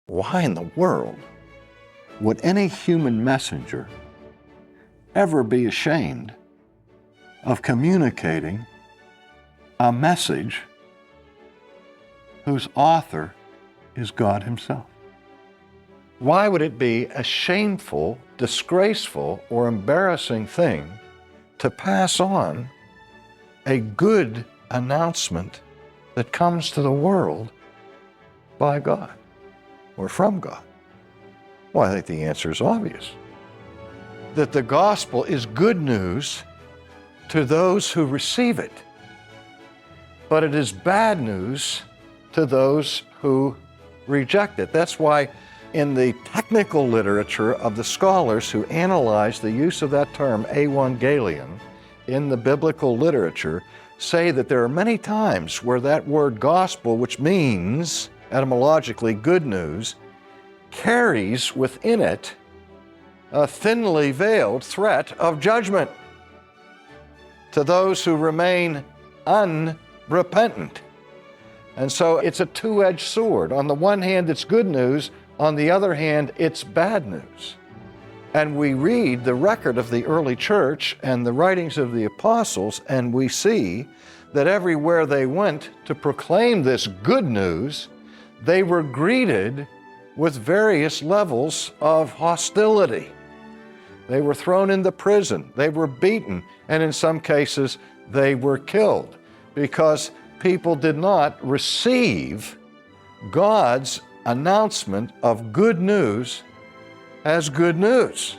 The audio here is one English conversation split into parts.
Why in the world would any human messenger ever be ashamed of communicating a message whose author is God Himself? Why would it be a shameful, disgraceful, or embarrassing thing to pass on a good announcement that comes to the world by God or from God? Well, I think the answer is obvious. That the gospel is good news to those who receive it, but it is bad news to those who reject it. That's why in the technical literature of the scholars who analyze the use of that term, evangelion, in the biblical literature, say that there are many times where that word gospel, which means etymologically good news, carries within it a thinly veiled threat of judgment to those who remain unrepentant. And so it's a two-edged sword. On the one hand, it's good news. On the other hand, it's bad news. And we read the record of the early church and the writings of the apostles, and we see that everywhere they went to proclaim this good news, they were greeted with various levels of hostility. They were thrown into prison, they were beaten, and in some cases, they were killed because people did not receive God's announcement of good news as good news.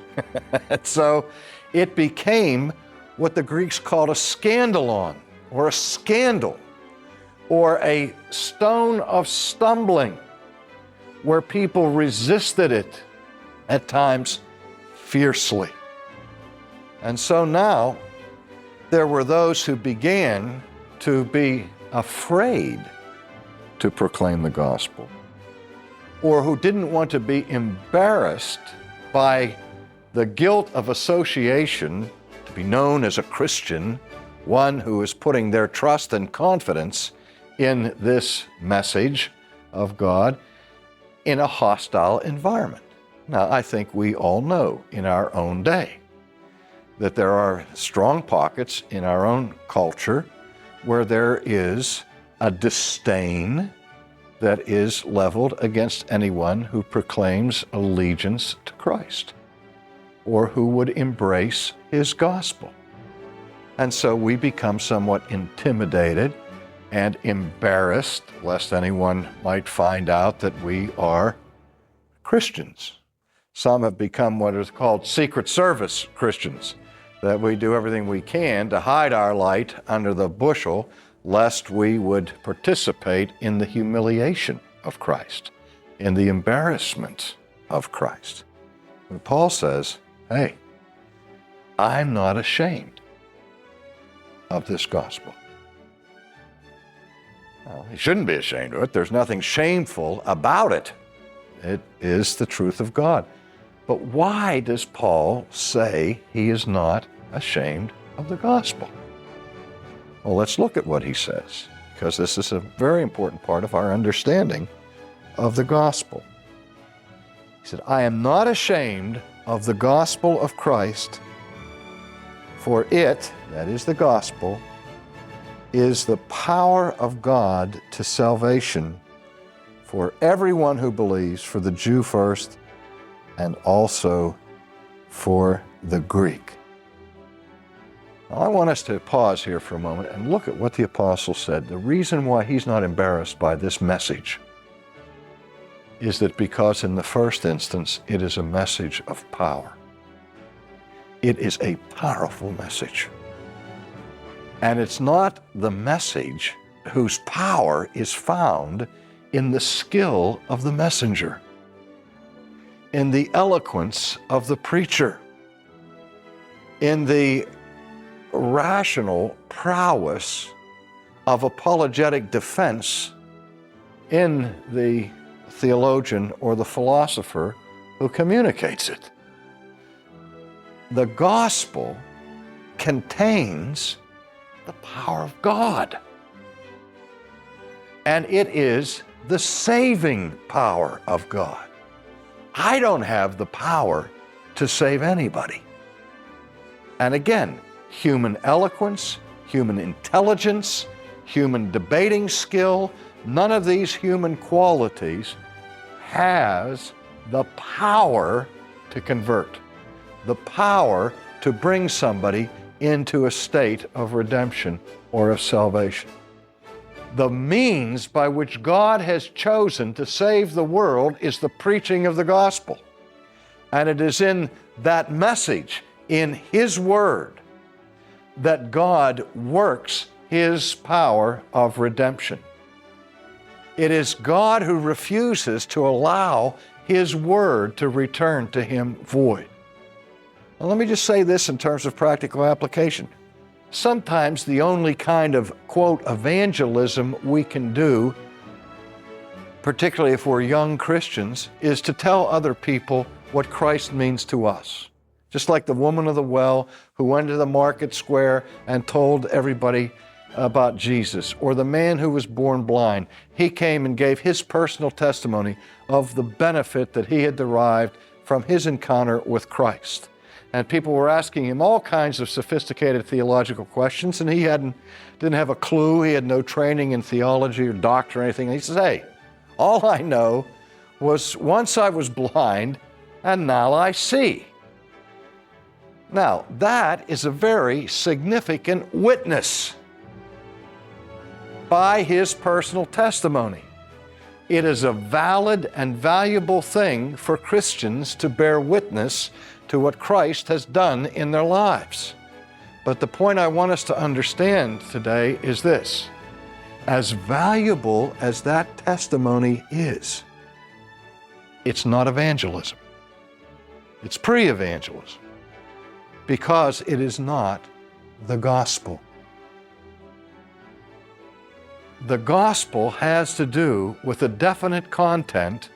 So it became what the Greeks called a scandalon, or a scandal, or a stone of stumbling, where people resisted it at times fiercely. And so now there were those who began to be afraid to proclaim the gospel, or who didn't want to be embarrassed by the guilt of association, to be known as a Christian, one who is putting their trust and confidence in this message of God in a hostile environment. Now, I think we all know in our own day that there are strong pockets in our own culture where there is a disdain that is leveled against anyone who proclaims allegiance to Christ or who would embrace His gospel. And so we become somewhat intimidated and embarrassed lest anyone might find out that we are Christians. Some have become what is called Secret Service Christians, that we do everything we can to hide our light under the bushel lest we would participate in the humiliation of Christ, in the embarrassment of Christ. And Paul says, hey, I'm not ashamed of this gospel. Well, he shouldn't be ashamed of it. There's nothing shameful about it. It is the truth of God. But why does Paul say he is not ashamed of the gospel? Well, let's look at what he says, because this is a very important part of our understanding of the gospel. He said, I am not ashamed of the gospel of Christ, for it, that is the gospel, is the power of God to salvation for everyone who believes, for the Jew first, and also for the Greek. Now, I want us to pause here for a moment and look at what the apostle said. The reason why he's not embarrassed by this message is that because in the first instance, it is a message of power. It is a powerful message. And it's not the message whose power is found in the skill of the messenger, in the eloquence of the preacher, in the rational prowess of apologetic defense in the theologian or the philosopher who communicates it. The gospel contains the power of God, and it is the saving power of God. I don't have the power to save anybody. And again, human eloquence, human intelligence, human debating skill, none of these human qualities has the power to convert, the power to bring somebody into a state of redemption or of salvation. The means by which God has chosen to save the world is the preaching of the gospel. And it is in that message, in His Word, that God works His power of redemption. It is God who refuses to allow His Word to return to Him void. Now, let me just say this in terms of practical application. Sometimes the only kind of, quote, evangelism we can do, particularly if we're young Christians, is to tell other people what Christ means to us. Just like the woman of the well who went to the market square and told everybody about Jesus, or the man who was born blind. He came and gave his personal testimony of the benefit that he had derived from his encounter with Christ. And people were asking him all kinds of sophisticated theological questions, and he didn't have a clue. He had no training in theology or doctrine or anything. And he says, hey, all I know was once I was blind, and now I see. Now, that is a very significant witness by his personal testimony. It is a valid and valuable thing for Christians to bear witness to what Christ has done in their lives. But the point I want us to understand today is this: as valuable as that testimony is, it's not evangelism. It's pre-evangelism, because it is not the gospel. The gospel has to do with a definite content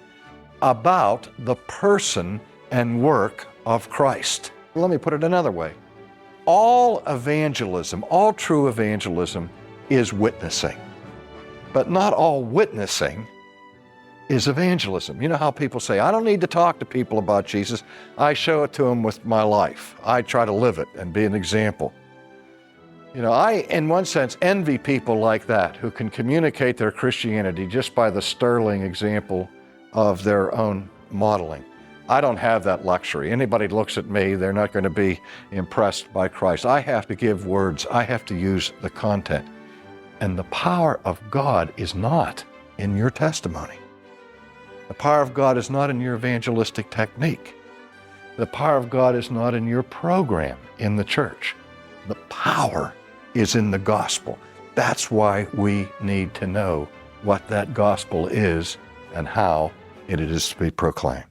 about the person and work of Christ. Let me put it another way. All evangelism, all true evangelism, is witnessing. But not all witnessing is evangelism. You know how people say, I don't need to talk to people about Jesus. I show it to them with my life. I try to live it and be an example. You know, I, in one sense, envy people like that who can communicate their Christianity just by the sterling example of their own modeling. I don't have that luxury. Anybody looks at me, they're not going to be impressed by Christ. I have to give words. I have to use the content. And the power of God is not in your testimony. The power of God is not in your evangelistic technique. The power of God is not in your program in the church. The power is in the gospel. That's why we need to know what that gospel is and how it is to be proclaimed.